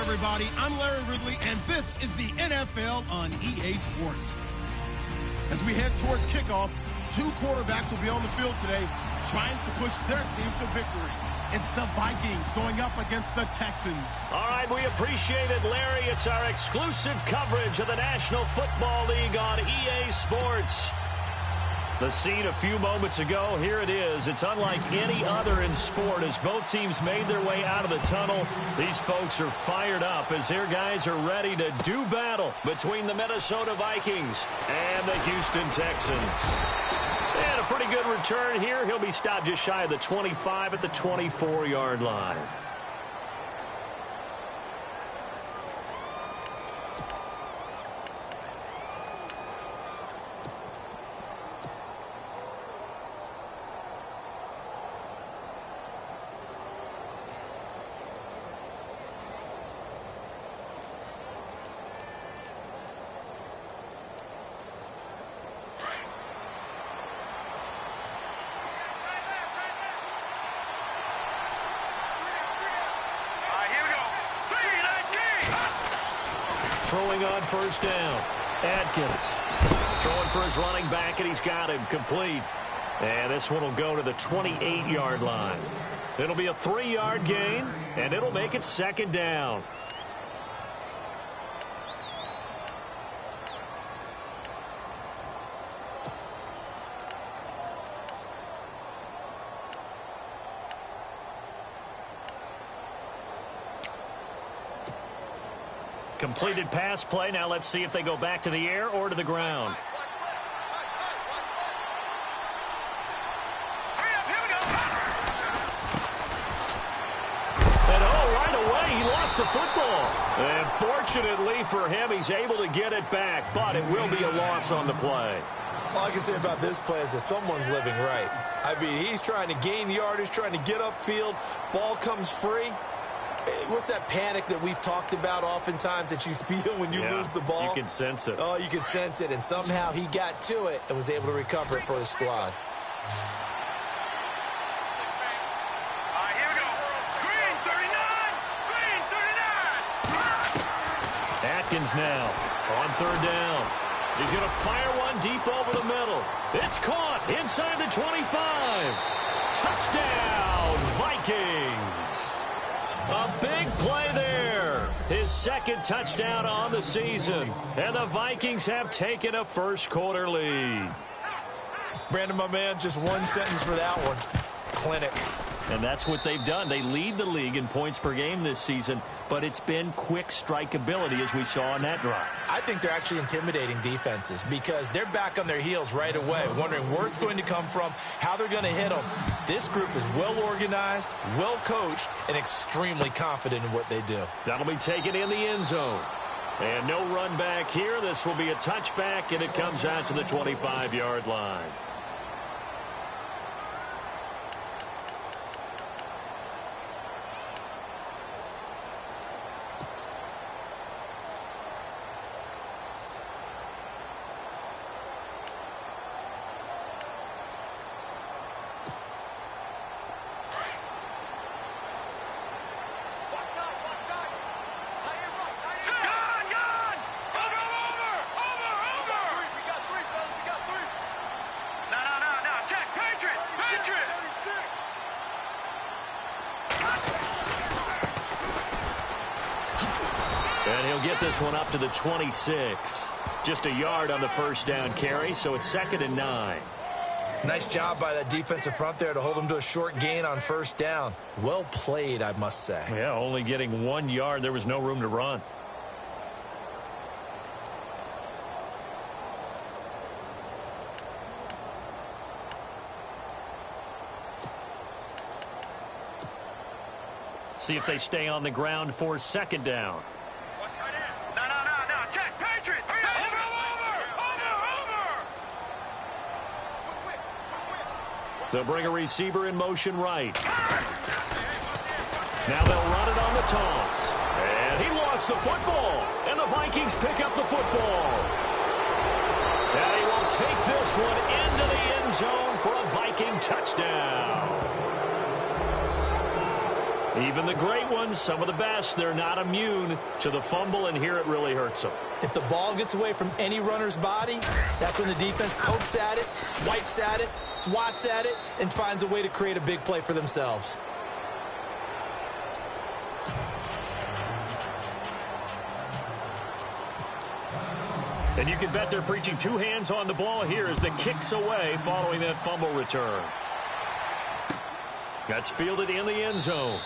everybody. I'm Larry Ridley, and this is the NFL on EA Sports. As we head towards kickoff, two quarterbacks will be on the field today trying to push their team to victory. It's the Vikings going up against the Texans. All right, we appreciate it, Larry. It's our exclusive coverage of the National Football League on EA Sports. The scene a few moments ago, here it is. It's unlike any other in sport as both teams made their way out of the tunnel. These folks are fired up as their guys are ready to do battle between the Minnesota Vikings and the Houston Texans. And a pretty good return here. He'll be stopped just shy of the 25 at the 24-yard line. Throwing on first down. Atkins throwing for his running back, and he's got him complete. And this one will go to the 28-yard line. It'll be a 3-yard gain, and it'll make it second down. Completed pass play. Now let's see if they go back to the air or to the ground. And right away he lost the football. And fortunately for him, he's able to get it back, but it will be a loss on the play. All I can say about this play is that someone's living right. I mean, he's trying to gain yardage, trying to get upfield. Ball comes free. What's that panic that we've talked about oftentimes that you feel when you lose the ball? You can sense it. Oh, you can sense it, and somehow he got to it and was able to recover it for his squad. Here we go. Green 39! Green 39! Atkins now on third down. He's going to fire one deep over the middle. It's caught inside the 25. Touchdown, Vikings. A big play there. His second touchdown on the season. And the Vikings have taken a first-quarter lead. Brandon, my man, just one sentence for that one. Clinic. And that's what they've done. They lead the league in points per game this season, but it's been quick strikeability as we saw on that drive. I think they're actually intimidating defenses because they're back on their heels right away, wondering where it's going to come from, how they're going to hit them. This group is well organized, well coached, and extremely confident in what they do. That'll be taken in the end zone. And no run back here. This will be a touchback, and it comes out to the 25-yard line. And he'll get this one up to the 26. Just a yard on the first down carry, so it's 2nd and 9. Nice job by that defensive front there to hold him to a short gain on first down. Well played, I must say. Yeah, only getting 1 yard. There was no room to run. See if they stay on the ground for 2nd down. They'll bring a receiver in motion right. Now they'll run it on the toss. And he lost the football. And the Vikings pick up the football. And he will take this one into the end zone for a Viking touchdown. Even the great ones, some of the best, they're not immune to the fumble, and here it really hurts them. If the ball gets away from any runner's body, that's when the defense pokes at it, swipes at it, swats at it, and finds a way to create a big play for themselves. And you can bet they're preaching two hands on the ball here as the kick's away following that fumble return. That's fielded in the end zone.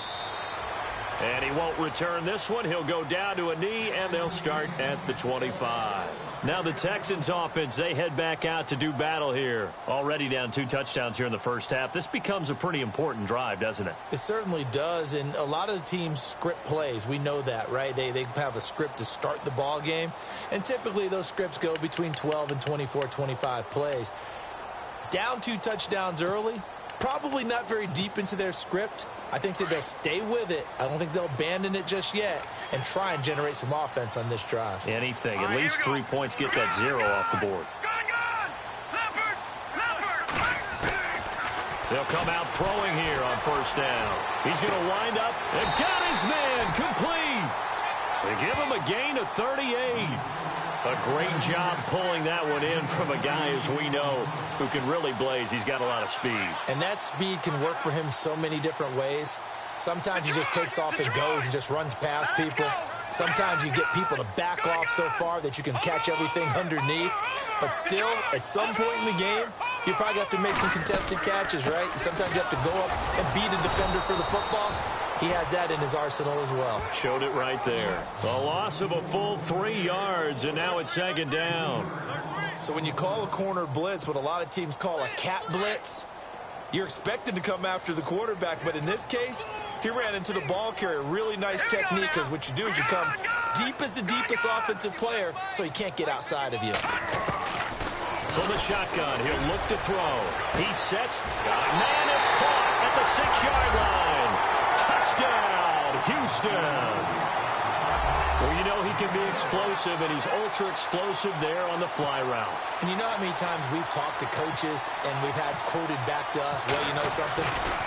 And he won't return this one. He'll go down to a knee, and they'll start at the 25. Now the Texans offense, they head back out to do battle here. Already down 2 touchdowns here in the first half. This becomes a pretty important drive, doesn't it? It certainly does, and a lot of the teams script plays. We know that, right? They have a script to start the ball game, and typically those scripts go between 12 and 24, 25 plays. Down 2 touchdowns early, probably not very deep into their script. I think that they'll stay with it. I don't think they'll abandon it just yet and try and generate some offense on this drive. Anything. At least 3 points, get that 0 off the board. They'll come out throwing here on first down. He's going to wind up and got his man complete. They give him a gain of 38. A great job pulling that one in from a guy, as we know, who can really blaze. He's got a lot of speed. And that speed can work for him so many different ways. Sometimes he just takes off and goes and just runs past people. Sometimes you get people to back off so far that you can catch everything underneath. But still, at some point in the game, you probably have to make some contested catches, right? Sometimes you have to go up and beat a defender for the football. He has that in his arsenal as well. Showed it right there. A loss of a full 3 yards, and now it's second down. So when you call a corner blitz, what a lot of teams call a cat blitz, you're expected to come after the quarterback. But in this case, he ran into the ball carrier. Really nice technique, because what you do is you come deep as the deepest offensive player so he can't get outside of you. From the shotgun, he'll look to throw. He sets. Man, it's caught at the 6-yard line. Touchdown, Houston. Well, you know he can be explosive, and he's ultra explosive there on the fly route. And you know how many times we've talked to coaches and we've had quoted back to us, well, you know something?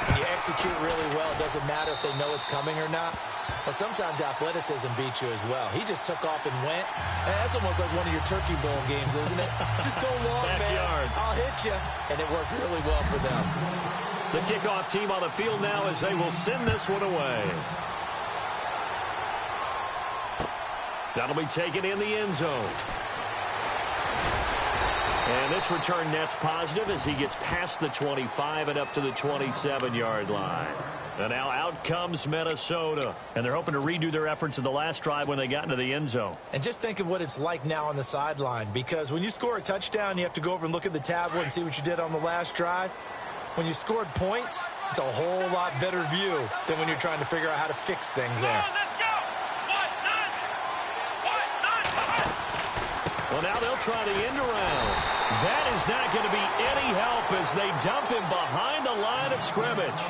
When you execute really well, it doesn't matter if they know it's coming or not. Well, sometimes athleticism beats you as well. He just took off and went. And that's almost like one of your Turkey Bowl games, isn't it? Just go long, Backyard. man. I'll hit you. And it worked really well for them. The kickoff team on the field now as they will send this one away. That'll be taken in the end zone. And this return net's positive as he gets past the 25 and up to the 27-yard line. And now out comes Minnesota. And they're hoping to redo their efforts in the last drive when they got into the end zone. And just think of what it's like now on the sideline. Because when you score a touchdown, you have to go over and look at the tablet and see what you did on the last drive. When you scored points, it's a whole lot better view than when you're trying to figure out how to fix things there. Well, now they'll try the end around. That is not going to be any help as they dump him behind the line of scrimmage.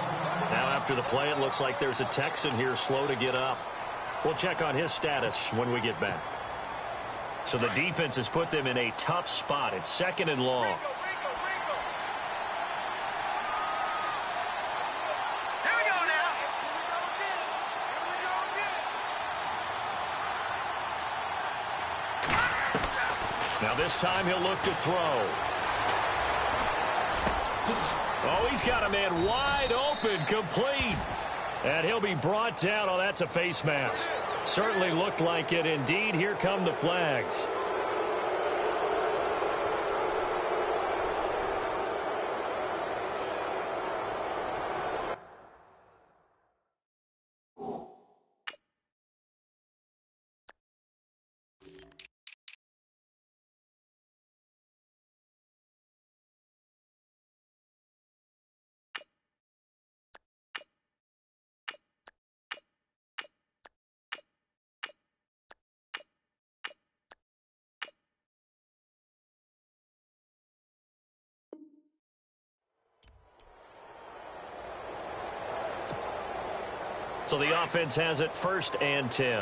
Now after the play, it looks like there's a Texan here slow to get up. We'll check on his status when we get back. So the defense has put them in a tough spot. It's second and long. Now this time he'll look to throw. Oh, he's got a man wide open, complete. And he'll be brought down. Oh, that's a face mask. Certainly looked like it. Indeed, here come the flags. So the offense has it 1st and 10. Here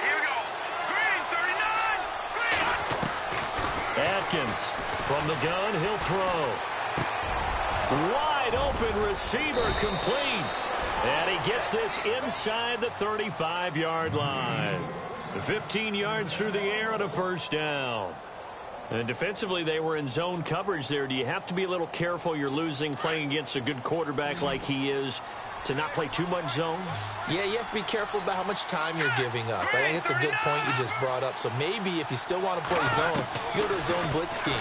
we go. Green, 39. Green. Atkins from the gun. He'll throw. Wide open receiver complete. And he gets this inside the 35-yard line. 15 yards through the air and a first down. And defensively, they were in zone coverage there. Do you have to be a little careful? You're losing playing against a good quarterback like he is to not play too much zone? Yeah, you have to be careful about how much time you're giving up. I think it's a good point you just brought up. So maybe if you still want to play zone, you go to a zone blitz scheme.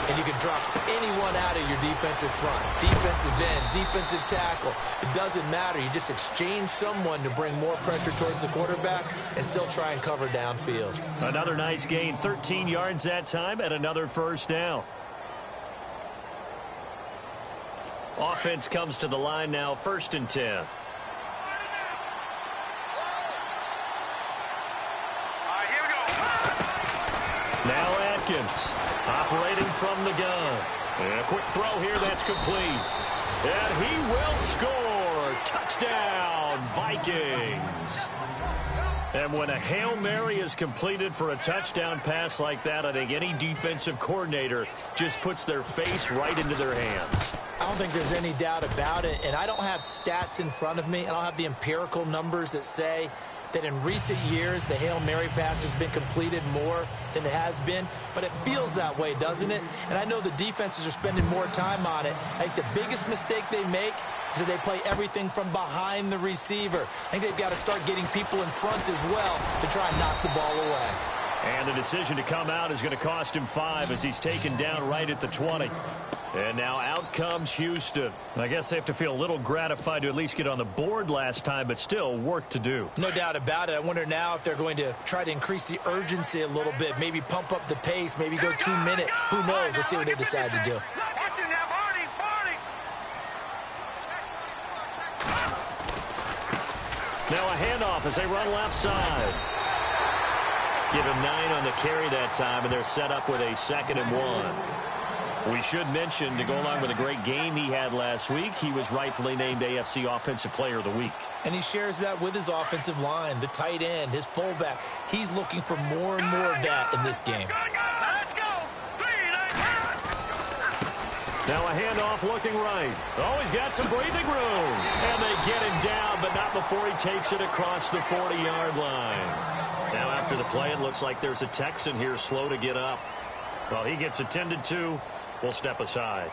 And you can drop anyone out of your defensive front. Defensive end, defensive tackle. It doesn't matter. You just exchange someone to bring more pressure towards the quarterback and still try and cover downfield. Another nice gain, 13 yards that time, and another first down. Offense comes to the line now, 1st and 10. Now Atkins. Operating from the gun. And a quick throw here that's complete. And he will score. Touchdown, Vikings. And when a Hail Mary is completed for a touchdown pass like that, I think any defensive coordinator just puts their face right into their hands. I don't think there's any doubt about it. And I don't have stats in front of me. I don't have the empirical numbers that say that in recent years, the Hail Mary pass has been completed more than it has been. But it feels that way, doesn't it? And I know the defenses are spending more time on it. I think the biggest mistake they make is that they play everything from behind the receiver. I think they've got to start getting people in front as well to try and knock the ball away. And the decision to come out is going to cost him 5 as he's taken down right at the 20. And now out comes Houston. I guess they have to feel a little gratified to at least get on the board last time, but still work to do. No doubt about it. I wonder now if they're going to try to increase the urgency a little bit, maybe pump up the pace, maybe go 2-minute. Who knows? Let's see what they decide to do. Now a handoff as they run left side. Give him 9 on the carry that time, and they're set up with a 2nd and 1. We should mention, to go along with a great game he had last week, he was rightfully named AFC Offensive Player of the Week. And he shares that with his offensive line, the tight end, his fullback. He's looking for more and more of that in this game. Let's go. Now a handoff looking right. Oh, he's got some breathing room. And they get him down, but not before he takes it across the 40-yard line. Now after the play, it looks like there's a Texan here slow to get up. Well, he gets attended to. We'll step aside.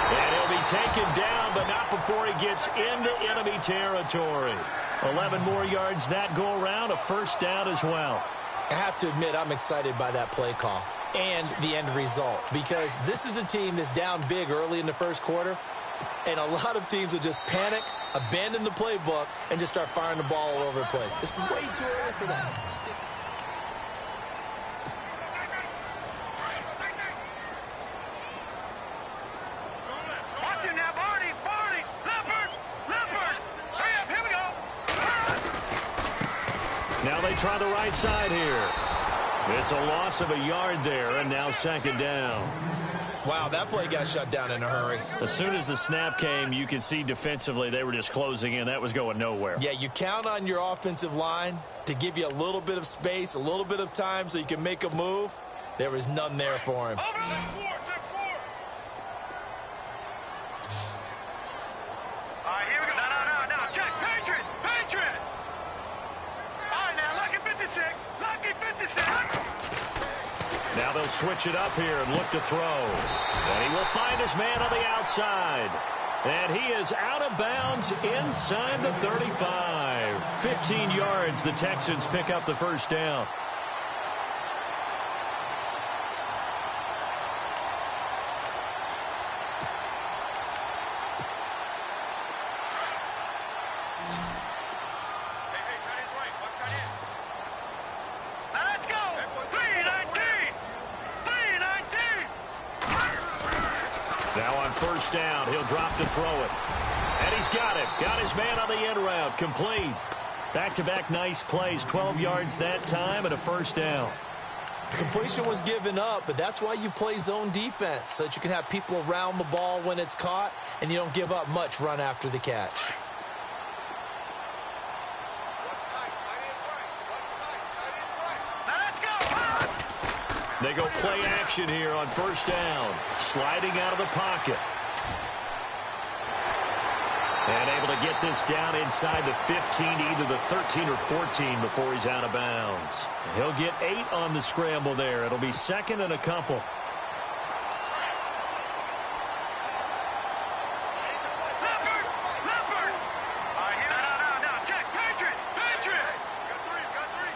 And he'll be taken down, but not before he gets into enemy territory. 11 more yards that go around, a first down as well. I have to admit, I'm excited by that play call and the end result, because this is a team that's down big early in the first quarter, and a lot of teams will just panic, abandon the playbook, and just start firing the ball all over the place. It's way too early for that. Now they try the right side here. It's a loss of a yard there, and now 2nd down. Wow, that play got shut down in a hurry. As soon as the snap came, you could see defensively they were just closing in. That was going nowhere. Yeah, you count on your offensive line to give you a little bit of space, a little bit of time so you can make a move. There was none there for him. Now they'll switch it up here and look to throw. And he will find his man on the outside. And he is out of bounds inside the 35. 15 yards, the Texans pick up the first down. First down, he'll drop to throw it. And he's got it. Got his man on the end route. Complete. Back-to-back nice plays, 12 yards that time and a first down. Completion was given up, but that's why you play zone defense, so that you can have people around the ball when it's caught, and you don't give up much run after the catch. They go play action here on first down. Sliding out of the pocket. And able to get this down inside the 15, either the 13 or 14 before he's out of bounds. He'll get 8 on the scramble there. It'll be second and a couple.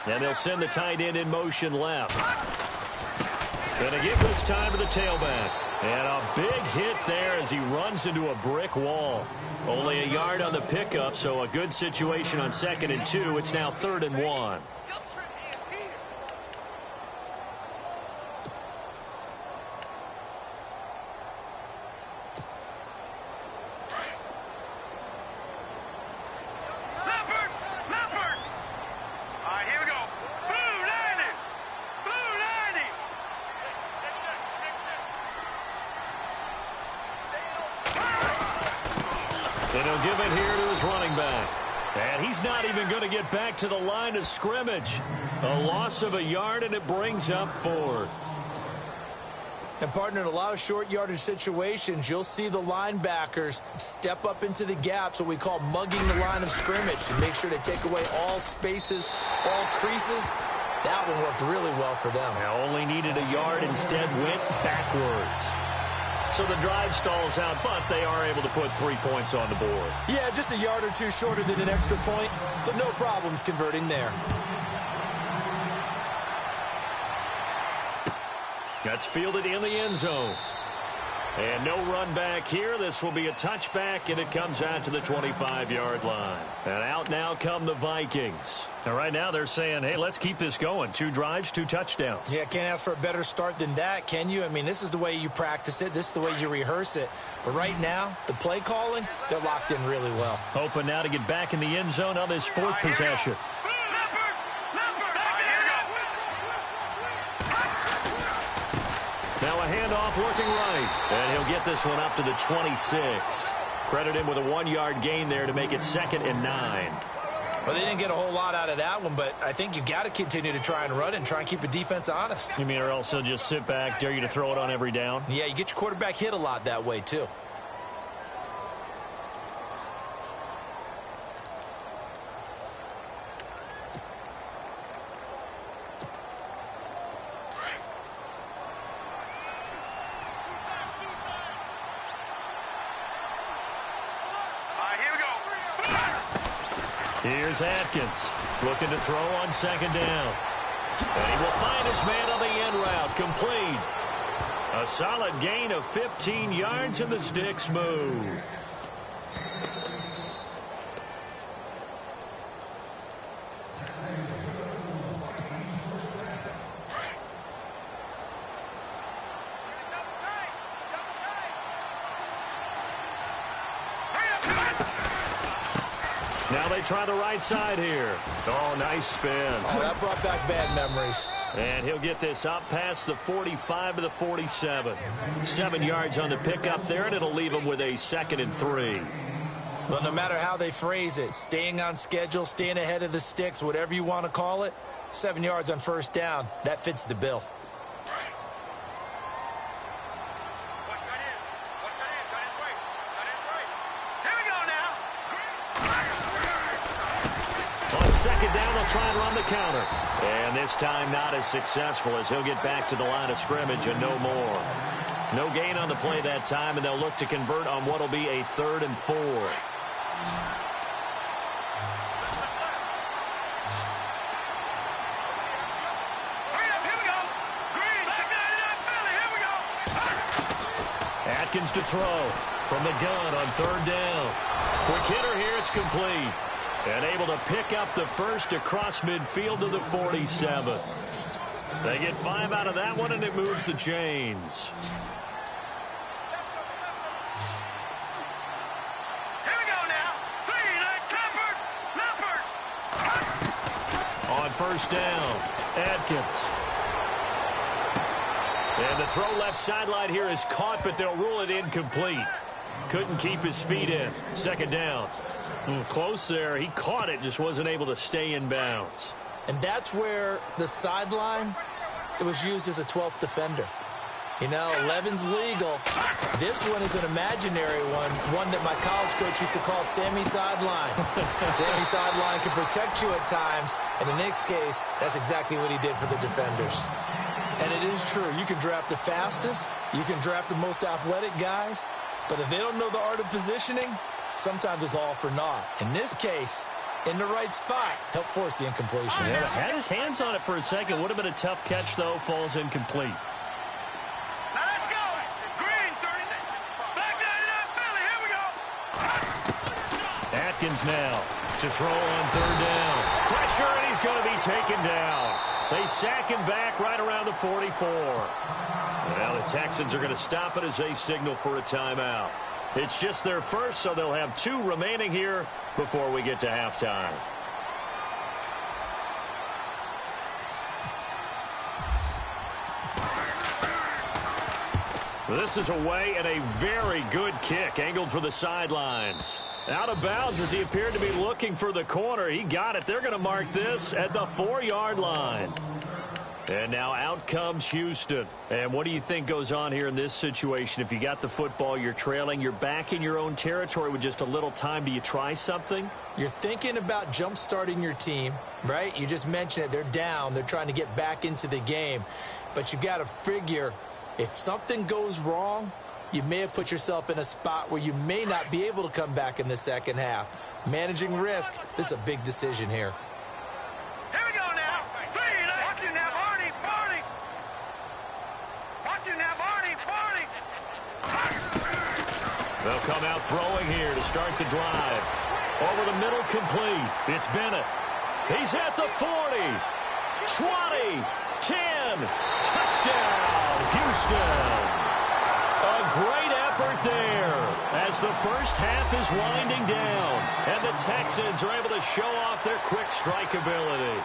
And they'll send the tight end in motion left. Gonna give this time to the tailback. And a big hit there as he runs into a brick wall. Only a yard on the pickup, so a good situation on 2nd and 2. It's now 3rd and 1. And he'll give it here to his running back. And he's not even going to get back to the line of scrimmage. A loss of a yard, and it brings up 4th. And, partner, in a lot of short yardage situations, you'll see the linebackers step up into the gaps, what we call mugging the line of scrimmage, to make sure they take away all spaces, all creases. That one worked really well for them. Now only needed a yard, instead went backwards. So the drive stalls out, but they are able to put 3 points on the board. Yeah, just a yard or two shorter than an extra point, but no problems converting there. That's fielded in the end zone. And no run back here. This will be a touchback, and it comes out to the 25-yard line. And out now come the Vikings. And right now they're saying, hey, let's keep this going. 2 drives, 2 touchdowns. Yeah, can't ask for a better start than that, can you? I mean, this is the way you practice it. This is the way you rehearse it. But right now, the play calling, they're locked in really well. Hoping now to get back in the end zone on this 4th possession. Now a handoff working right. And he'll get this one up to the 26. Credit him with a 1-yard gain there to make it 2nd and 9. Well, they didn't get a whole lot out of that one, but I think you've got to continue to try and run it and try and keep the defense honest. You mean, or else they'll just sit back, dare you to throw it on every down? Yeah, you get your quarterback hit a lot that way, too. Here's Atkins looking to throw on 2nd down. And he will find his man on the end route. Complete. A solid gain of 15 yards, and the sticks move. Now they try the right side here. Oh, nice spin. Oh, that brought back bad memories. And he'll get this up past the 45 to the 47. 7 yards on the pickup there, and it'll leave him with a 2nd and 3. Well, no matter how they phrase it, staying on schedule, staying ahead of the sticks, whatever you want to call it, 7 yards on 1st down, that fits the bill. On 2nd down, they'll try and run the counter. And this time not as successful, as he'll get back to the line of scrimmage and no more. No gain on the play that time, and they'll look to convert on what will be a 3rd and 4. Atkins to throw from the gun on 3rd down. Quick hitter here, it's complete. And able to pick up the first across midfield to the 47. They get 5 out of that one, and it moves the chains. Here we go now. 3, Leopard. first down. Atkins. And the throw left sideline here is caught, but they'll rule it incomplete. Couldn't keep his feet in. Second down. Close there. He caught it, just wasn't able to stay in bounds. And that's where the sideline, it was used as a 12th defender. You know, 11's legal. This one is an imaginary one that my college coach used to call Sammy Sideline. Sammy Sideline can protect you at times, and in this case, that's exactly what he did for the defenders. And it is true. You can draft the fastest, you can draft the most athletic guys, but if they don't know the art of positioning, sometimes it's all for naught. In this case, in the right spot, help force the incompletion. Yeah, had his hands on it for a second. Would have been a tough catch, though. Falls incomplete. Atkins now to throw on third down. Pressure, and he's going to be taken down. They sack him back right around the 44. And now the Texans are going to stop it as they signal for a timeout. It's just their first, so they'll have 2 remaining here before we get to halftime. This is away, and a very good kick angled for the sidelines. Out of bounds as he appeared to be looking for the corner. He got it. They're going to mark this at the 4-yard line. And now out comes Houston. And what do you think goes on here in this situation? If you got the football, you're trailing, you're back in your own territory with just a little time. Do you try something? You're thinking about jump-starting your team, right? You just mentioned it. They're down. They're trying to get back into the game. But you got to figure if something goes wrong, you may have put yourself in a spot where you may not be able to come back in the second half. Managing risk, this is a big decision here. Here we go now. Watch you now, Barney. Watch you now, Barney. They'll come out throwing here to start the drive. Over the middle, complete. It's Bennett. He's at the 40. 20. 10. Touchdown, Houston. A great effort there as the first half is winding down. And the Texans are able to show off their quick strike ability.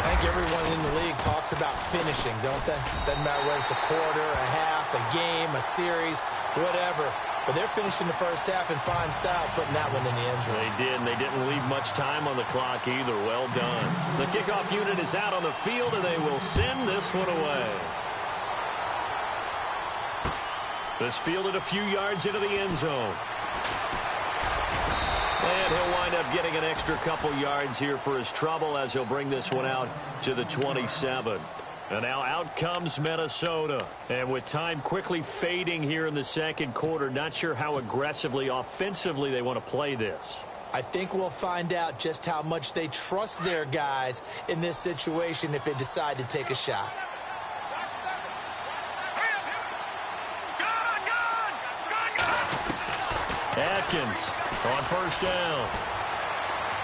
I think everyone in the league talks about finishing, don't they? Doesn't matter whether it's a quarter, a half, a game, a series, whatever. But they're finishing the first half in fine style, putting that one in the end zone. They did, and they didn't leave much time on the clock either. Well done. The kickoff unit is out on the field, and they will send this one away. This fielded a few yards into the end zone. And he'll wind up getting an extra couple yards here for his trouble as he'll bring this one out to the 27. And now out comes Minnesota. And with time quickly fading here in the second quarter, not sure how aggressively, offensively they want to play this. I think we'll find out just how much they trust their guys in this situation if they decide to take a shot. Atkins on first down.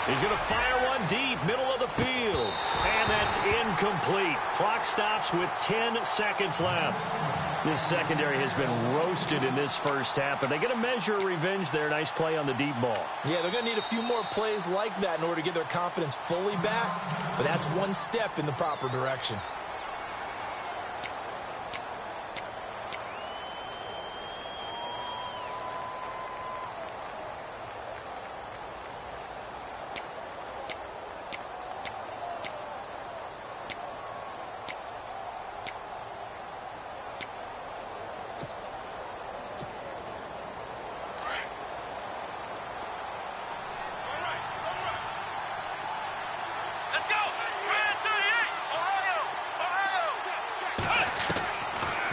He's going to fire one deep, middle of the field. And that's incomplete. Clock stops with 10 seconds left. This secondary has been roasted in this first half, but they get a measure of revenge there. Nice play on the deep ball. Yeah, they're going to need a few more plays like that in order to get their confidence fully back, but that's one step in the proper direction.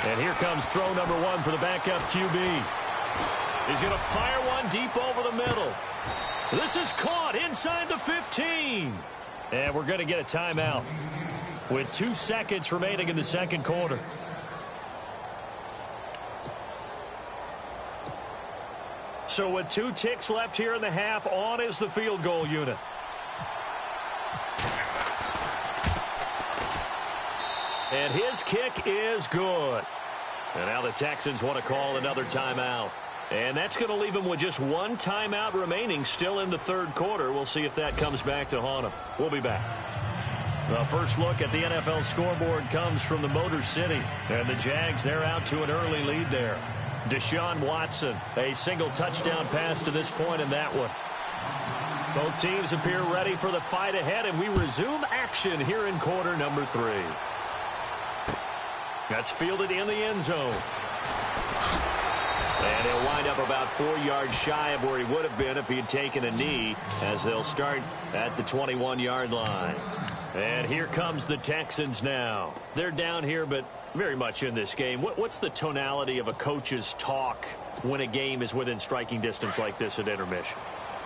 And here comes throw number 1 for the backup QB. He's going to fire one deep over the middle. This is caught inside the 15. And we're going to get a timeout with 2 seconds remaining in the second quarter. So with 2 ticks left here in the half, on is the field goal unit. And his kick is good. And now the Texans want to call another timeout. And that's going to leave them with just 1 timeout remaining still in the third quarter. We'll see if that comes back to haunt them. We'll be back. The first look at the NFL scoreboard comes from the Motor City. And the Jags, they're out to an early lead there. Deshaun Watson, a single touchdown pass to this point in that one. Both teams appear ready for the fight ahead, and we resume action here in quarter number 3. That's fielded in the end zone. And he'll wind up about 4 yards shy of where he would have been if he had taken a knee, as they'll start at the 21-yard line. And here comes the Texans now. They're down here, but very much in this game. What's the tonality of a coach's talk when a game is within striking distance like this at intermission?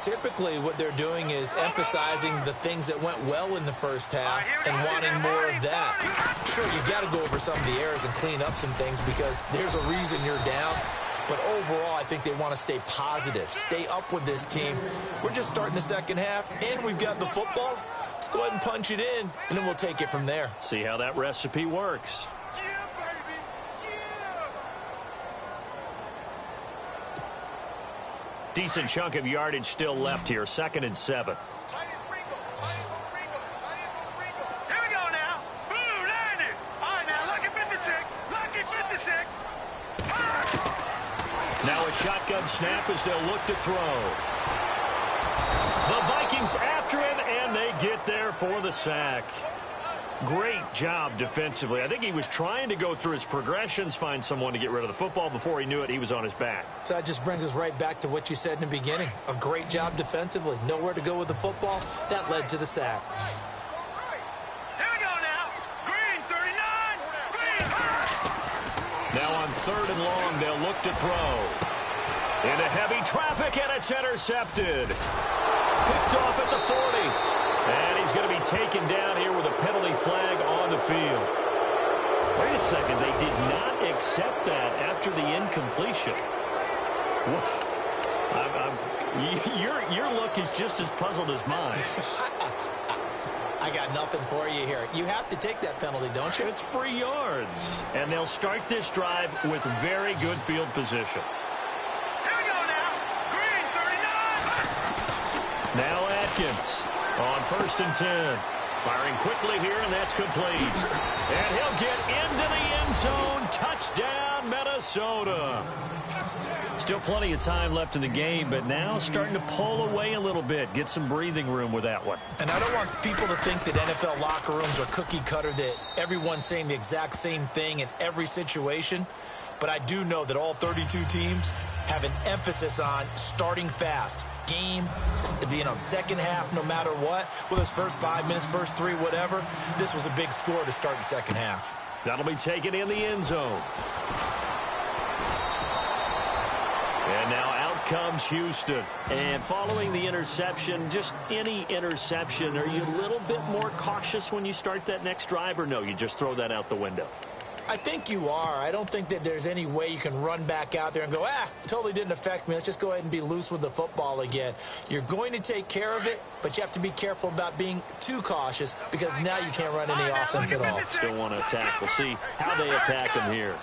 Typically, what they're doing is emphasizing the things that went well in the first half and wanting more of that. Sure, you got to go over some of the errors and clean up some things because there's a reason you're down. But overall, I think they want to stay positive, stay up with this team. We're just starting the second half, and we've got the football. Let's go ahead and punch it in, and then we'll take it from there. See how that recipe works. Yeah, baby. Yeah. Decent chunk of yardage still left here. 2nd and 7. Here we go now. Blue landed. All right, now, lucky 56. Lucky 56. Now a shotgun snap as they'll look to throw. The Vikings after him, and they get there for the sack. Great job defensively. I think he was trying to go through his progressions, find someone to get rid of the football. Before he knew it, he was on his back. So that just brings us right back to what you said in the beginning. A great job defensively. Nowhere to go with the football. That led to the sack. Here we go now. Green 39. Green. Now on 3rd and long, they'll look to throw. Into heavy traffic, and it's intercepted. Picked off at the 40. And he's going to be taken down here with a penalty flag on the field. Wait a second. They did not accept that after the incompletion. Your look is just as puzzled as mine. I got nothing for you here. You have to take that penalty, don't you? It's free yards. And they'll start this drive with very good field position. Here we go now. Green 39. Now Atkins on 1st and 10. Firing quickly here, and that's complete. And he'll get into the end zone. Touchdown, Minnesota. Still plenty of time left in the game, but now starting to pull away a little bit. Get some breathing room with that one. And I don't want people to think that NFL locker rooms are cookie cutter, that everyone's saying the exact same thing in every situation. But I do know that all 32 teams have an emphasis on starting fast. Game, second half, no matter what. Whether it's first 5 minutes, first 3, whatever. This was a big score to start the second half. That'll be taken in the end zone. And now out comes Houston. And following the interception, just any interception, are you a little bit more cautious when you start that next drive, or no, you just throw that out the window? I think you are. I don't think that there's any way you can run back out there and go, totally didn't affect me. Let's just go ahead and be loose with the football again. You're going to take care of it, but you have to be careful about being too cautious because now you can't run any offense at all. Still want to attack. We'll see how they attack him here.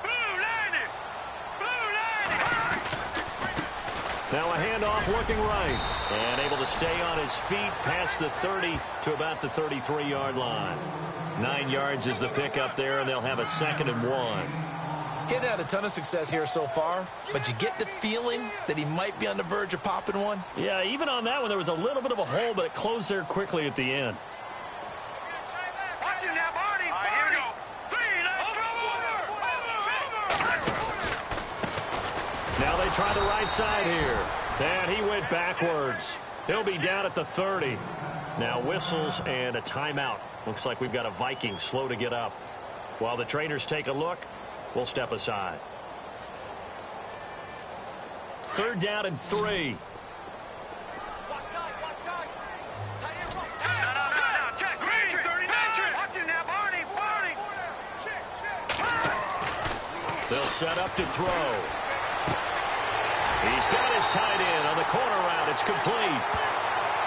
Now a handoff looking right. And able to stay on his feet past the 30 to about the 33-yard line. 9 yards is the pickup there, and they'll have a 2nd and 1. He's had a ton of success here so far, but you get the feeling that he might be on the verge of popping one. Yeah, even on that one, there was a little bit of a hole, but it closed there quickly at the end. Watch it now, Barney. Here we go. Now they try the right side here. And he went backwards. He'll be down at the 30. Now whistles and a timeout. Looks like we've got a Viking slow to get up. While the trainers take a look, we'll step aside. 3rd down and 3. They'll set up to throw. He's got his tight end on the corner route. It's complete.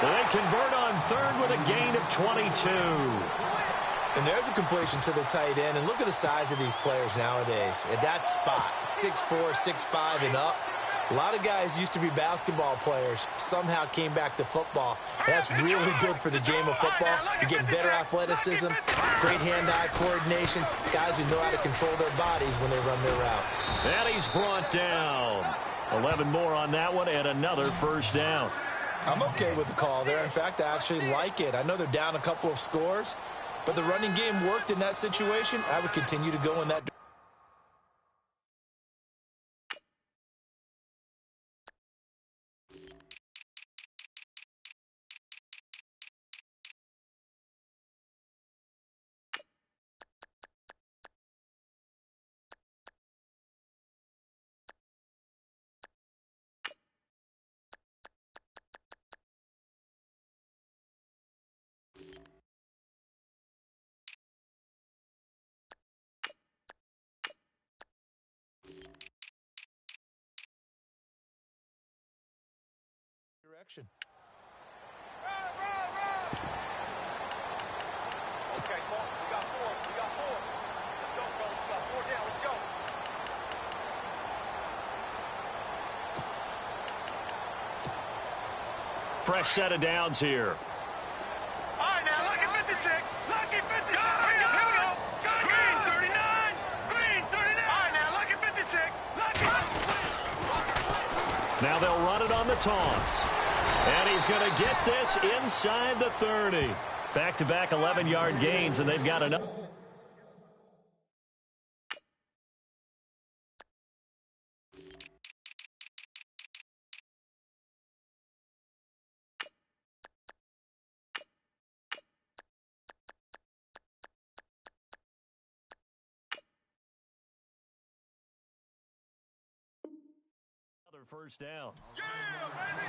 They convert on 3rd with a gain of 22. And there's a completion to the tight end. And look at the size of these players nowadays. At that spot, 6'4", 6'5", and up. A lot of guys used to be basketball players, somehow came back to football. That's really good for the game of football. You're getting better athleticism, great hand-eye coordination, guys who know how to control their bodies when they run their routes. And he's brought down. 11 more on that one and another first down. I'm okay with the call there. In fact, I actually like it. I know they're down a couple of scores, but the running game worked in that situation. I would continue to go in that direction. Direction. Okay, Paul, we got four. Let's go, fellas. We got 4 down. Let's go. Fresh set of downs here. All right, now, lucky 56. Lucky 56. Here we go. Green 39. Green 39. All right, now, lucky 56. Lucky. Now they'll run it on the toss. And he's going to get this inside the 30. Back-to-back 11-yard gains, and they've got enough. Another first down. Yeah, baby.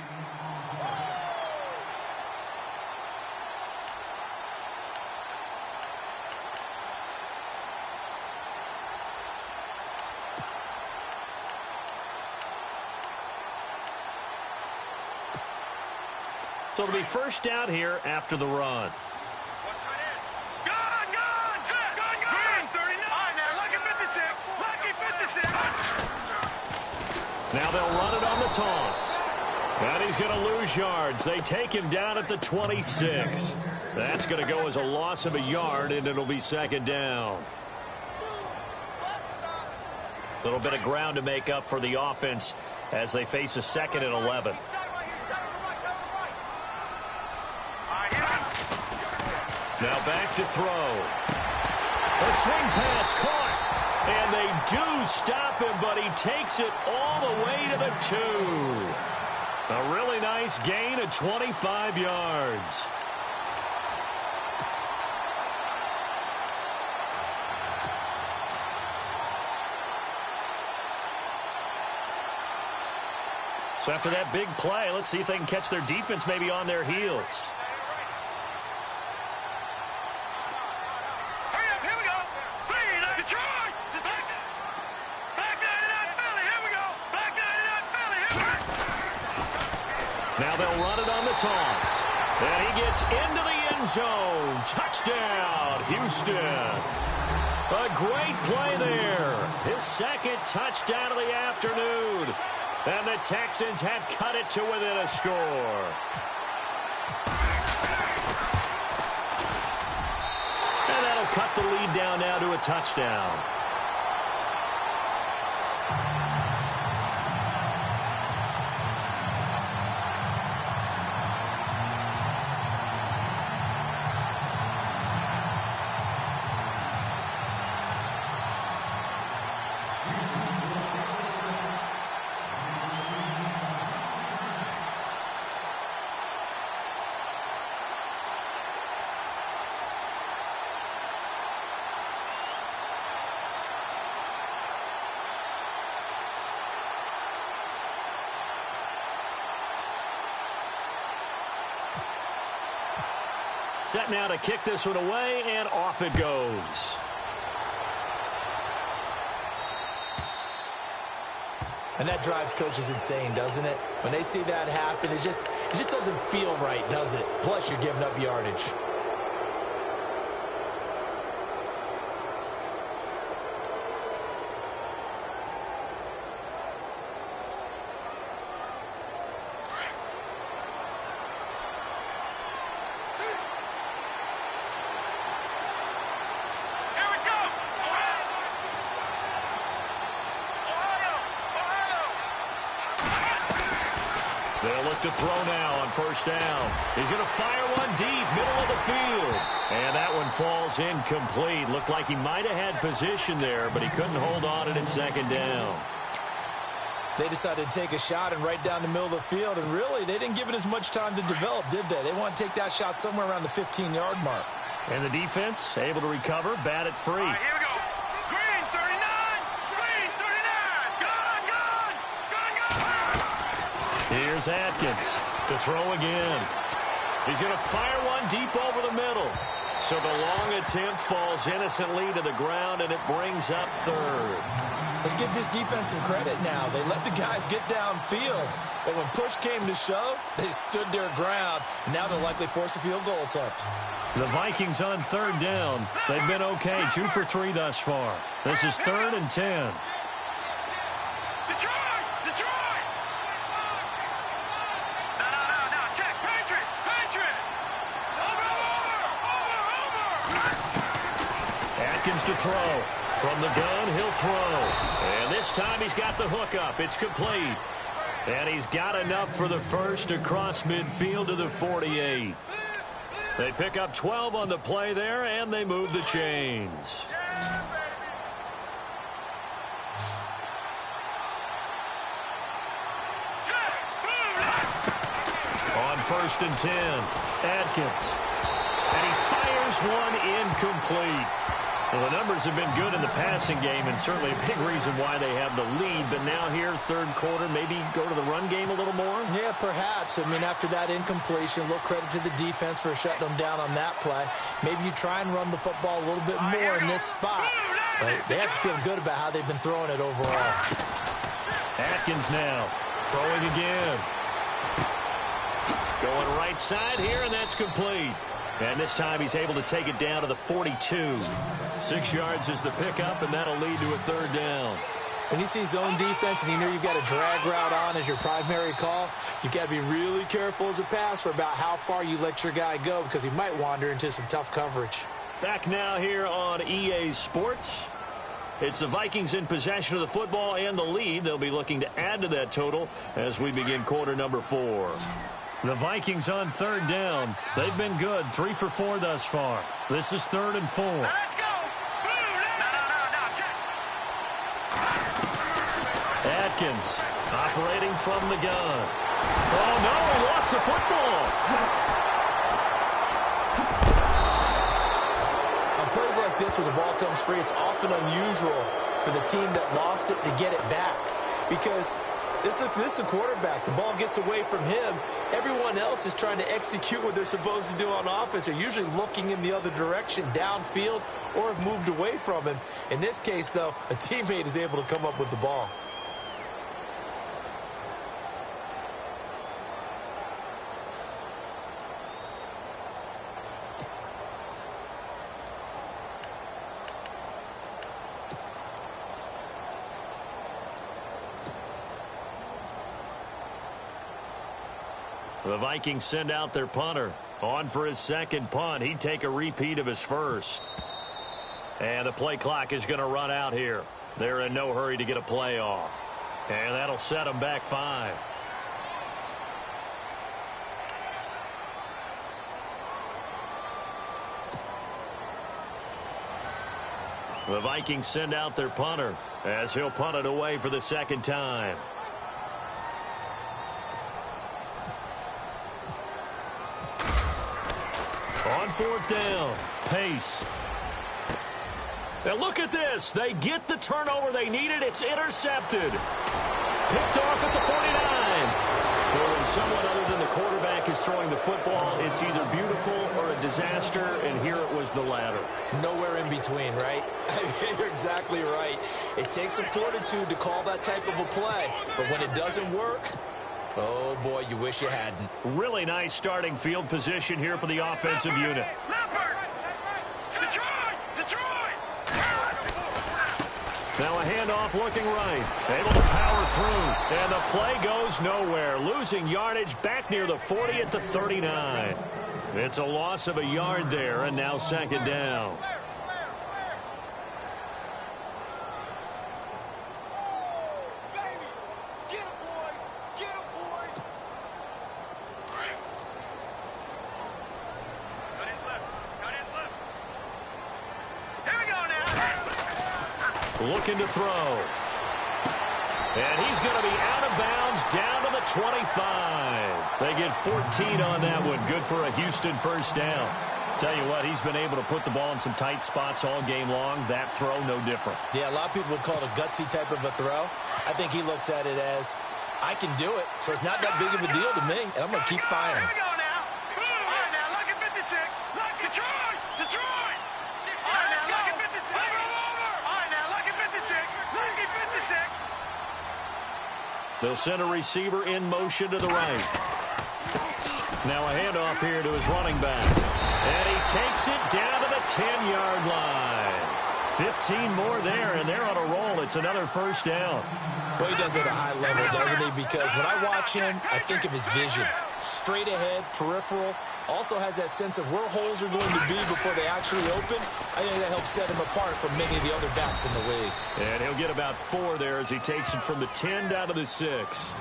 So it'll be first down here after the run. Green 39. All right, now, lucky 56. Lucky 56. Now they'll run it on the toss. And he's going to lose yards. They take him down at the 26. That's going to go as a loss of a yard, and it'll be second down. A little bit of ground to make up for the offense as they face a second and 11. Now back to throw. A swing pass caught. And they do stop him, but he takes it all the way to the 2. A really nice gain of 25 yards. So after that big play, let's see if they can catch their defense maybe on their heels. Now they'll run it on the toss. And he gets into the end zone. Touchdown, Houston. A great play there. His second touchdown of the afternoon. And the Texans have cut it to within a score. And that'll cut the lead down now to a touchdown. Set now to kick this one away, and off it goes. And that drives coaches insane, doesn't it? When they see that happen, it just doesn't feel right, does it? Plus, you're giving up yardage. They'll look to throw now on first down. He's going to fire one deep, middle of the field. And that one falls incomplete. Looked like he might have had position there, but he couldn't hold on at second down. They decided to take a shot and right down the middle of the field, and really, they didn't give it as much time to develop, did they? They want to take that shot somewhere around the 15-yard mark. And the defense able to recover, bat it free. Here we go. Green 39. Green 39. Gun. Here's Atkins to throw again. He's going to fire one deep over the middle. So the long attempt falls innocently to the ground, and it brings up third. Let's give this defense some credit now. They let the guys get downfield, but when push came to shove, they stood their ground, and now they'll likely force a field goal attempt. The Vikings on third down. They've been okay, 2 for 3 thus far. This is 3rd and 10. Detroit! No, check. Patriot! Over! Atkins to throw. From the gun, he'll throw. And this time he's got the hook up. It's complete. And he's got enough for the first across midfield to the 48. They pick up 12 on the play there, and they move the chains. On 1st and 10, Atkins. And he fires one incomplete. Well, the numbers have been good in the passing game, and certainly a big reason why they have the lead. But now here, third quarter, maybe go to the run game a little more? Yeah, perhaps. I mean, after that incompletion, a little credit to the defense for shutting them down on that play. Maybe you try and run the football a little bit more in this spot. But they have to feel good about how they've been throwing it overall. Atkins now throwing again. Going right side here, and that's complete. And this time he's able to take it down to the 42. 6 yards is the pickup, and that'll lead to a third down. When you see zone defense and you know you've got a drag route on as your primary call, you've got to be really careful as a passer about how far you let your guy go because he might wander into some tough coverage. Back now here on EA Sports. It's the Vikings in possession of the football and the lead. They'll be looking to add to that total as we begin quarter number 4. The Vikings on third down. They've been good, 3 for 4 thus far. This is 3rd and 4. Let's go! No, check. Atkins operating from the gun. Oh, no, he lost the football. On plays like this where the ball comes free, it's often unusual for the team that lost it to get it back because this is the quarterback. The ball gets away from him. Everyone else is trying to execute what they're supposed to do on offense. They're usually looking in the other direction, downfield, or have moved away from him. In this case, though, a teammate is able to come up with the ball. The Vikings send out their punter. On for his second punt. He'd take a repeat of his first. And the play clock is going to run out here. They're in no hurry to get a play off. And that'll set them back 5. The Vikings send out their punter as he'll punt it away for the second time. On 4th down, Pace. Now look at this. They get the turnover they needed. It's intercepted. Picked off at the 49. Well, when someone other than the quarterback is throwing the football, it's either beautiful or a disaster, and here it was the latter. Nowhere in between, right? You're exactly right. It takes some fortitude to call that type of a play, but when it doesn't work, oh, boy, you wish you hadn't. Really nice starting field position here for the offensive unit. Leopard! Detroit! Now a handoff looking right. Able to power through. And the play goes nowhere. Losing yardage back near the 40 at the 39. It's a loss of a yard there, and now second down. looking to throw. And he's going to be out of bounds down to the 25. They get 14 on that one. Good for a Houston first down. Tell you what, he's been able to put the ball in some tight spots all game long. That throw, no different. Yeah, a lot of people would call it a gutsy type of a throw. I think he looks at it as, I can do it, so it's not that big of a deal to me, and I'm going to keep firing. Here we go now. All right, now, lucky 56. Lucky Detroit. Detroit. All right, now, lucky 56. All right, now, lucky 56. Lucky 56. They'll send a receiver in motion to the right. Now a handoff here to his running back. And he takes it down to the 10-yard line. 15 more there, and they're on a roll. It's another first down. Well, he does it at a high level, doesn't he? Because when I watch him, I think of his vision. Straight ahead, peripheral. Also has that sense of where holes are going to be before they actually open. I think that helps set him apart from many of the other backs in the league. And he'll get about 4 there as he takes it from the 10 down to the 6.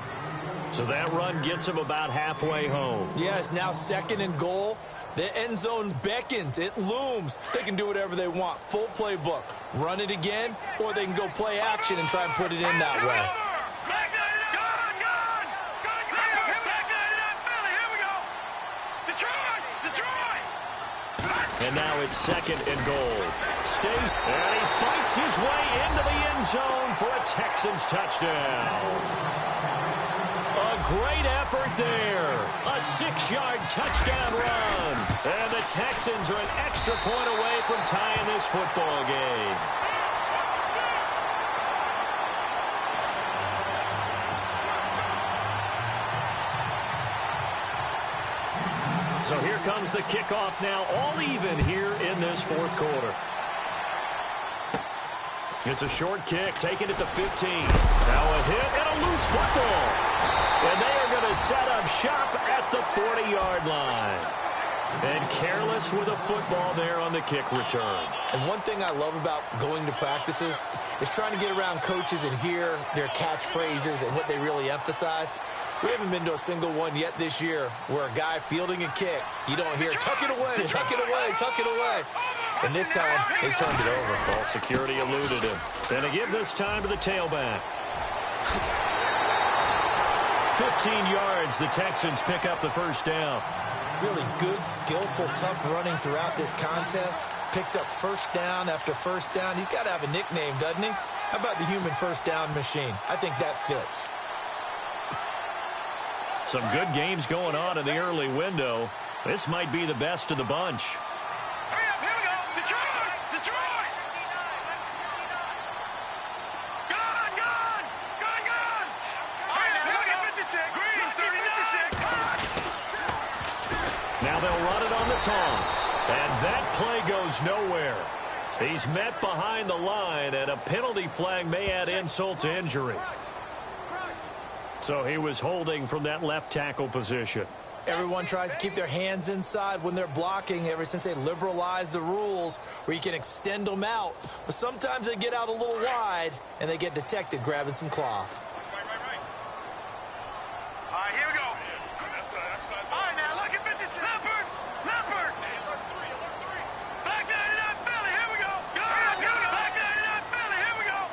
So that run gets him about halfway home. Yeah, it's now 2nd and goal. The end zone beckons. It looms. They can do whatever they want. Full playbook. Run it again, or they can go play action and try and put it in that way. And now it's 2nd and goal. Stays, and he fights his way into the end zone for a Texans touchdown. A great effort there. A 6-yard touchdown run. And the Texans are an extra point away from tying this football game. So here comes the kickoff now, all even here in this 4th quarter. It's a short kick, taken at the 15. Now a hit and a loose football. And they are going to set up shop at the 40-yard line. And careless with a football there on the kick return. And one thing I love about going to practices is trying to get around coaches and hear their catchphrases and what they really emphasize. We haven't been to a single one yet this year where a guy fielding a kick, you don't hear, tuck it away, tuck it away, tuck it away. And this time, they turned it over. Ball security eluded him. And to give this time to the tailback. 15 yards, the Texans pick up the first down. Really good, skillful, tough running throughout this contest. Picked up first down after first down. He's got to have a nickname, doesn't he? How about the human first down machine? I think that fits. Some good games going on in the early window. This might be the best of the bunch. Hurry up, here we go. Detroit! Detroit! Gone! Gone! Gone! Gone! All right, now, look at 56. Green, 30, 56. Now they'll run it on the toss. And that play goes nowhere. He's met behind the line, and a penalty flag may add insult to injury. So he was holding from that left tackle position. Everyone tries to keep their hands inside when they're blocking ever since they liberalized the rules where you can extend them out. But sometimes they get out a little wide, and they get detected grabbing some cloth. All right, here we go. All right, now, look at 56. Leopard! Leopard! Black 99 Philly, here we go. Black 99 Philly, here we go.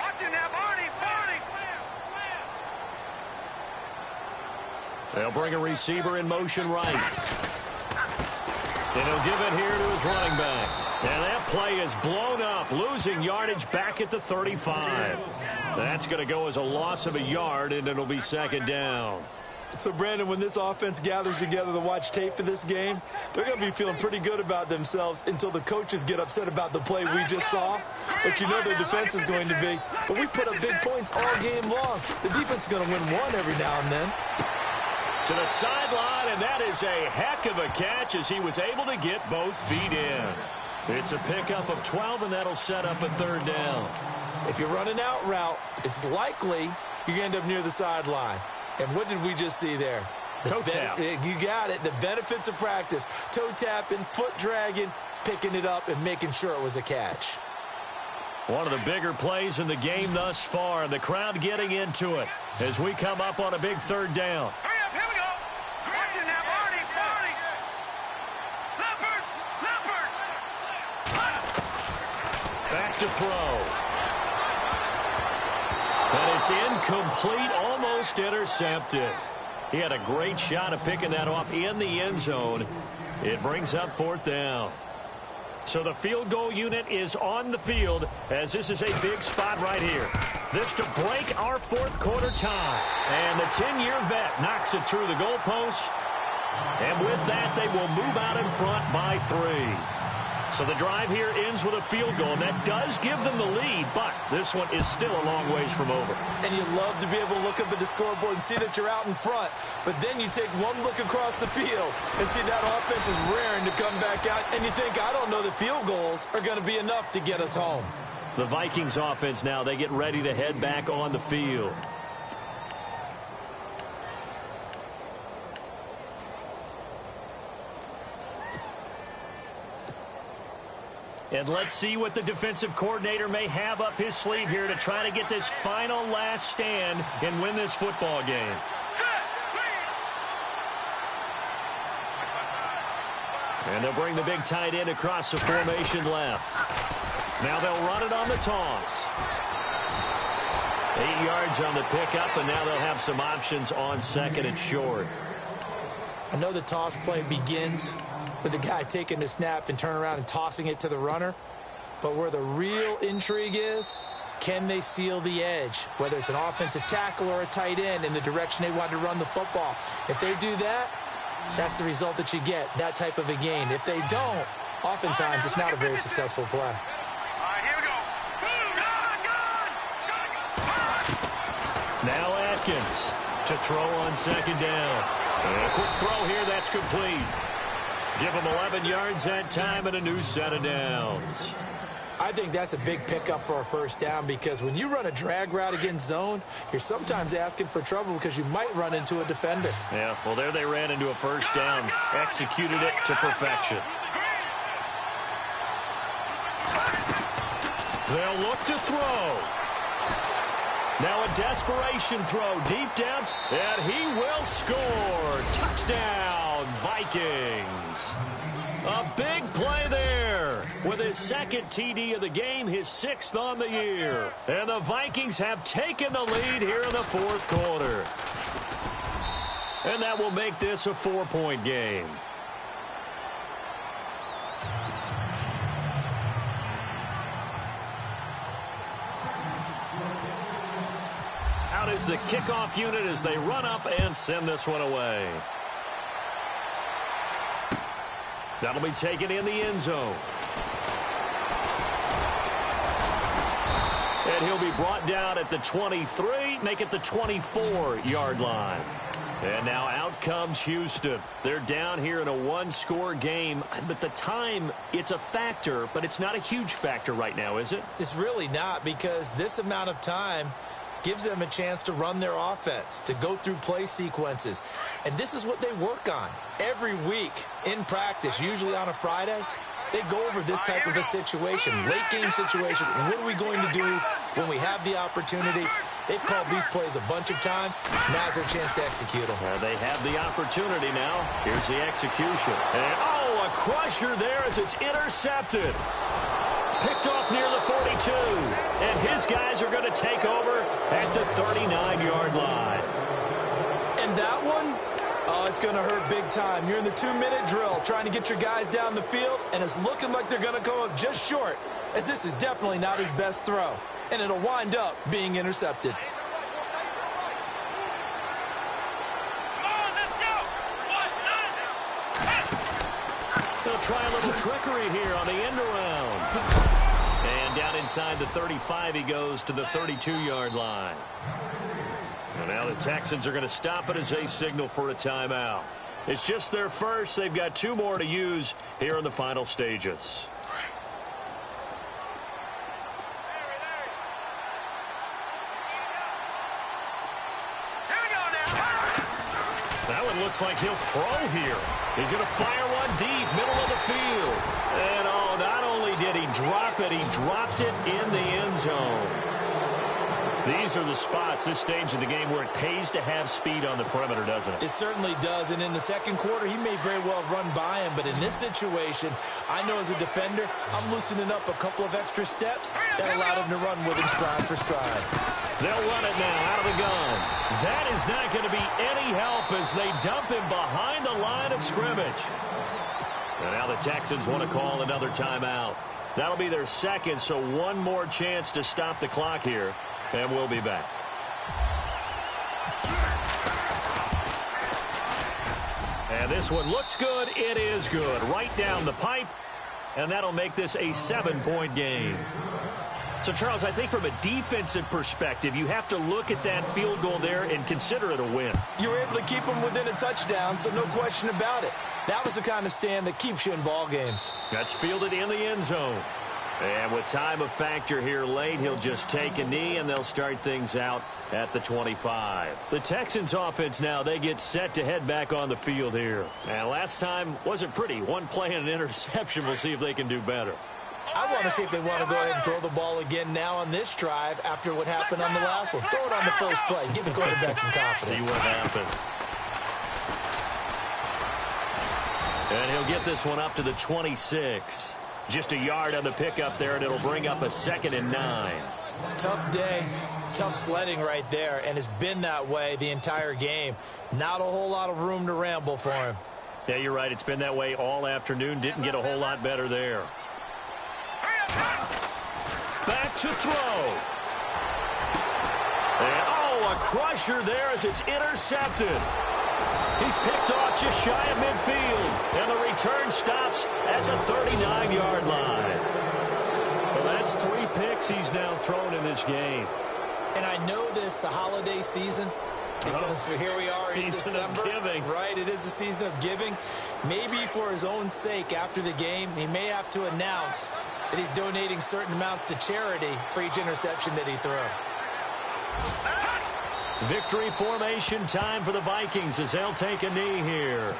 Watch him now, Barney, Barney. They'll bring a receiver in motion right. And he'll give it here to his running back. And that play is blown up, losing yardage back at the 35. That's going to go as a loss of a yard, and it'll be 2nd down. So, Brandon, when this offense gathers together to watch tape for this game, they're going to be feeling pretty good about themselves until the coaches get upset about the play we just saw. But you know their defense is going to be. But we put up big points all game long. The defense is going to win one every now and then. To the sideline, and that is a heck of a catch as he was able to get both feet in. It's a pickup of 12, and that'll set up a 3rd down. If you're running out route, it's likely you're going to end up near the sideline. And what did we just see there? Toe tap. You got it. The benefits of practice. Toe tapping, foot dragging, picking it up, and making sure it was a catch. One of the bigger plays in the game thus far, and the crowd getting into it as we come up on a big 3rd down. Hurry up, here we go. Watch him now, Barney, Barney. Leopard, Leopard. Back to throw. It's incomplete, almost intercepted. He had a great shot of picking that off in the end zone. It brings up 4th down. So the field goal unit is on the field as this is a big spot right here. This to break our 4th quarter tie. And the 10-year vet knocks it through the goalpost. And with that, they will move out in front by 3. So the drive here ends with a field goal, and that does give them the lead, but this one is still a long ways from over. And you love to be able to look up at the scoreboard and see that you're out in front, but then you take one look across the field and see that offense is raring to come back out, and you think, I don't know that field goals are going to be enough to get us home. The Vikings offense now, they get ready to head back on the field. And let's see what the defensive coordinator may have up his sleeve here to try to get this final last stand and win this football game. And they'll bring the big tight end across the formation left. Now they'll run it on the toss. 8 yards on the pickup, and now they'll have some options on 2nd and short. I know the toss play begins with the guy taking the snap and turn around and tossing it to the runner. But where the real intrigue is, can they seal the edge? Whether it's an offensive tackle or a tight end in the direction they want to run the football. If they do that, that's the result that you get, that type of a gain. If they don't, oftentimes it's not a very successful play. All right, here we go. Now Atkins to throw on 2nd down. And a quick throw here, that's complete. Give them 11 yards that time and a new set of downs. I think that's a big pickup for a 1st down because when you run a drag route against zone, you're sometimes asking for trouble because you might run into a defender. Yeah, well, there they ran into a 1st down, executed it to perfection. They'll look to throw. Now a desperation throw, deep depth, and he will score. Touchdown, Vikings. A big play there with his 2nd TD of the game, his 6th on the year. And the Vikings have taken the lead here in the 4th quarter. And that will make this a 4-point game. Out is the kickoff unit as they run up and send this one away. That'll be taken in the end zone. And he'll be brought down at the 23, make it the 24-yard line. And now out comes Houston. They're down here in a 1-score game. But the time, it's a factor, but it's not a huge factor right now, is it? It's really not because this amount of time gives them a chance to run their offense, to go through play sequences. And this is what they work on every week in practice, usually on a Friday. They go over this type of a situation, late game situation. What are we going to do when we have the opportunity? They've called these plays a bunch of times. Now's their chance to execute them. Well, they have the opportunity now. Here's the execution. And, oh, a crusher there as it's intercepted. Picked off near the 42. And his guys are going to take over at the 39-yard line. And that one, oh, it's going to hurt big time. You're in the 2-minute drill trying to get your guys down the field, and it's looking like they're going to come up just short, as this is definitely not his best throw. And it'll wind up being intercepted. They'll try a little trickery here on the end around. And down inside the 35, he goes to the 32-yard line. And now the Texans are going to stop it as they signal for a timeout. It's just their first. They've got 2 more to use here in the final stages. That one looks like he'll throw here. He's going to fire one deep, middle of the field. And, oh, not only did he drop it, he dropped it in the end zone. These are the spots, this stage of the game, where it pays to have speed on the perimeter, doesn't it? It certainly does, and in the second quarter, he may very well run by him, but in this situation, I know as a defender, I'm loosening up a couple of extra steps that allowed him to run with him stride for stride. They'll run it now out of the gun. That is not going to be any help as they dump him behind the line of scrimmage. And now the Texans want to call another timeout. That'll be their second, so one more chance to stop the clock here. And we'll be back. And this one looks good. It is good. Right down the pipe. And that'll make this a 7-point game. So, Charles, I think from a defensive perspective, you have to look at that field goal there and consider it a win. You were able to keep him within a touchdown, so no question about it. That was the kind of stand that keeps you in ball games. That's fielded in the end zone. And with time a factor here late, he'll just take a knee, and they'll start things out at the 25. The Texans offense now, they get set to head back on the field here. And last time wasn't pretty. One play and an interception. We'll see if they can do better. I want to see if they want to go ahead and throw the ball again now on this drive after what happened on the last one. Throw it on the first play. Give the quarterback some confidence. See what happens. And he'll get this one up to the 26. Just a yard on the pickup there, and it'll bring up a 2nd and 9. Tough day, tough sledding right there, and it's been that way the entire game. Not a whole lot of room to ramble for him. Yeah, you're right. It's been that way all afternoon. Didn't get a whole lot better there. Back to throw. And, a crusher there as it's intercepted. He's picked off just shy of midfield, and the return stops at the 39-yard line. Well, that's 3 picks he's now thrown in this game. And I know this, the holiday season, because here we are in December. Season of giving. Right, it is the season of giving. Maybe for his own sake after the game, he may have to announce that he's donating certain amounts to charity for each interception that he throws. Victory formation time for the Vikings as they'll take a knee here.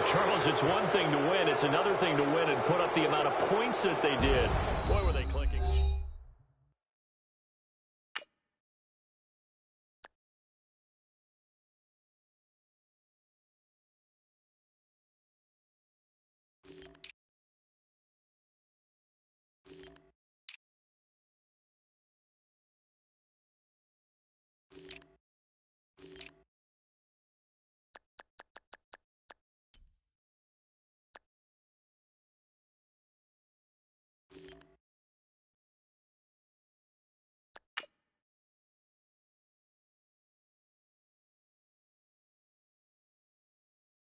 Charles, it's one thing to win. It's another thing to win and put up the amount of points that they did. Boy, were they